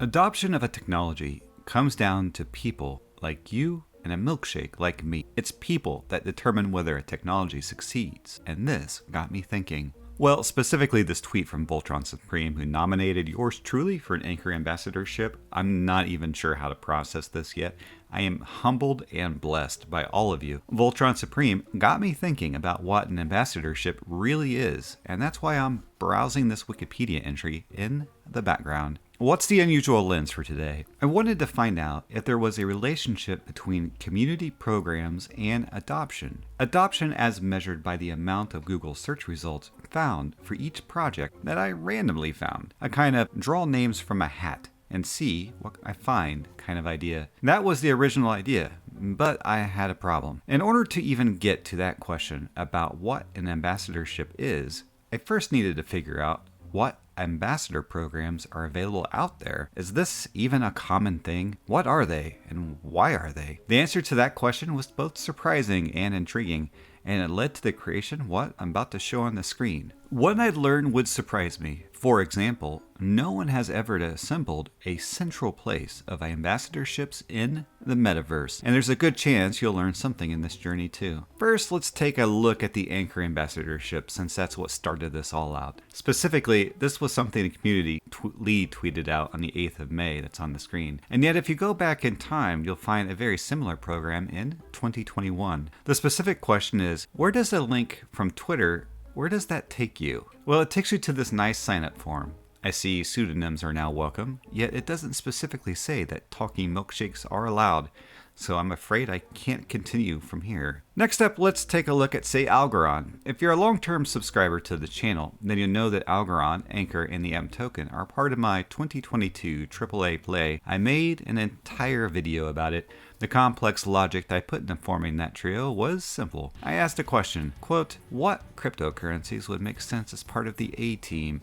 Adoption of a technology comes down to people like you and a milkshake like me. It's people that determine whether a technology succeeds. And this got me thinking. Well, specifically this tweet from Voltron Supreme, who nominated yours truly for an Anchor ambassadorship. I'm not even sure how to process this yet. I am humbled and blessed by all of you. Voltron Supreme got me thinking about what an ambassadorship really is, and that's why I'm browsing this Wikipedia entry in the background. What's the unusual lens for today? I wanted to find out if there was a relationship between community programs and adoption. Adoption as measured by the amount of Google search results found for each project that I randomly found. A kind of draw names from a hat and see what I find kind of idea. That was the original idea, but I had a problem. In order to even get to that question about what an ambassadorship is, I first needed to figure out what ambassador programs are available out there. Is this even a common thing? What are they and why are they? The answer to that question was both surprising and intriguing, and it led to the creation of what I'm about to show on the screen. What I'd learned would surprise me. For example, no one has ever assembled a central place of ambassadorships in the metaverse, and there's a good chance you'll learn something in this journey too. First, let's take a look at the Anchor ambassadorship, since that's what started this all out. Specifically, this was something the community lead tweeted out on the 8th of May that's on the screen. And yet if you go back in time, you'll find a very similar program in 2021. The specific question is, where does a link from Twitter, where does that take you? Well, it takes you to this nice sign-up form. I see pseudonyms are now welcome, yet it doesn't specifically say that talking milkshakes are allowed, so I'm afraid I can't continue from here. Next up, let's take a look at, say, Algorand. If you're a long-term subscriber to the channel, then you'll know that Algorand, Anchor, and the M token are part of my 2022 AAA play. I made an entire video about it. The complex logic I put into forming that trio was simple. I asked a question, quote, what cryptocurrencies would make sense as part of the A-team?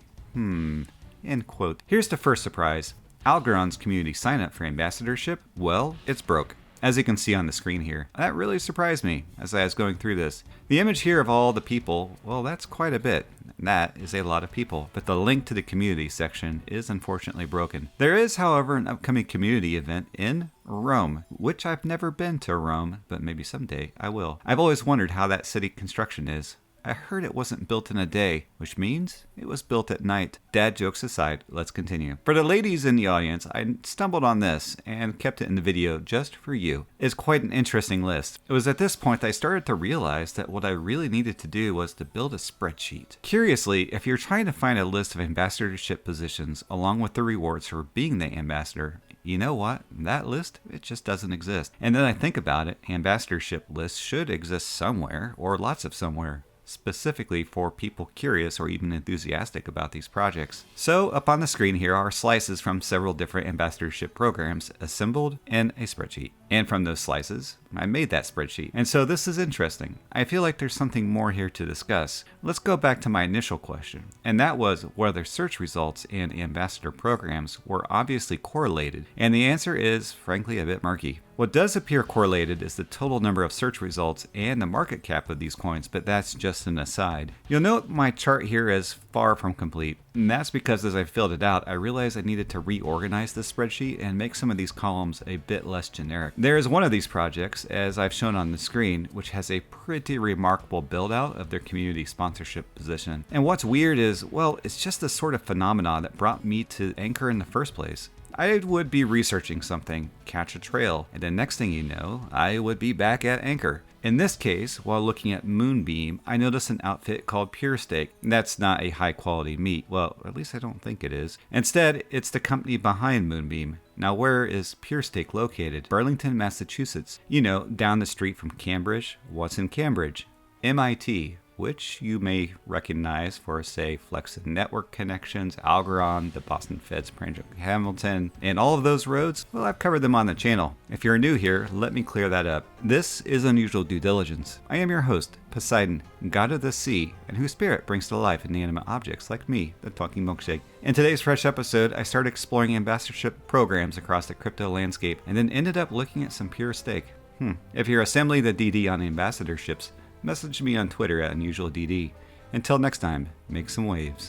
End quote. Here's the first surprise. Algorand's community sign-up for ambassadorship, well, it's broke. As you can see on the screen here. That really surprised me as I was going through this. The image here of all the people, well, that's quite a bit. That is a lot of people, but the link to the community section is unfortunately broken. There is, however, an upcoming community event in Rome, which I've never been to Rome, but maybe someday I will. I've always wondered how that city construction is. I heard it wasn't built in a day, which means it was built at night. Dad jokes aside, let's continue. For the ladies in the audience, I stumbled on this and kept it in the video just for you. It's quite an interesting list. It was at this point I started to realize that what I really needed to do was to build a spreadsheet. Curiously, if you're trying to find a list of ambassadorship positions along with the rewards for being the ambassador, you know what? That list, it just doesn't exist. And then I think about it, ambassadorship lists should exist somewhere, or lots of somewhere, specifically for people curious or even enthusiastic about these projects. So up on the screen here are slices from several different ambassadorship programs assembled in a spreadsheet. And from those slices, I made that spreadsheet. And so this is interesting. I feel like there's something more here to discuss. Let's go back to my initial question, and that was whether search results and ambassador programs were obviously correlated. And the answer is, frankly, a bit murky. What does appear correlated is the total number of search results and the market cap of these coins, but that's just an aside. You'll note my chart here is far from complete, and that's because as I filled it out, I realized I needed to reorganize this spreadsheet and make some of these columns a bit less generic. There is one of these projects, as I've shown on the screen, which has a pretty remarkable build out of their community sponsorship position. And what's weird is, well, it's just the sort of phenomenon that brought me to Anchor in the first place. I would be researching something, catch a trail, and the next thing you know, I would be back at Anchor. In this case, while looking at Moonbeam, I noticed an outfit called Pure Steak. That's not a high quality meat. Well, at least I don't think it is. Instead, it's the company behind Moonbeam. Now, where is Pure Steak located? Burlington, Massachusetts. You know, down the street from Cambridge. What's in Cambridge? MIT. Which you may recognize for, say, Flex Network Connections, Algorand, the Boston Fed's branch of Hamilton, and all of those roads. Well, I've covered them on the channel. If you're new here, let me clear that up. This is Unusual Due Diligence. I am your host, Poseidon, god of the sea, and whose spirit brings to life inanimate objects like me, the talking milkshake. In today's fresh episode, I started exploring ambassadorship programs across the crypto landscape, and then ended up looking at some Pure Steak. If you're assembling the DD on ambassadorships, message me on Twitter at UnusualDD. Until next time, make some waves.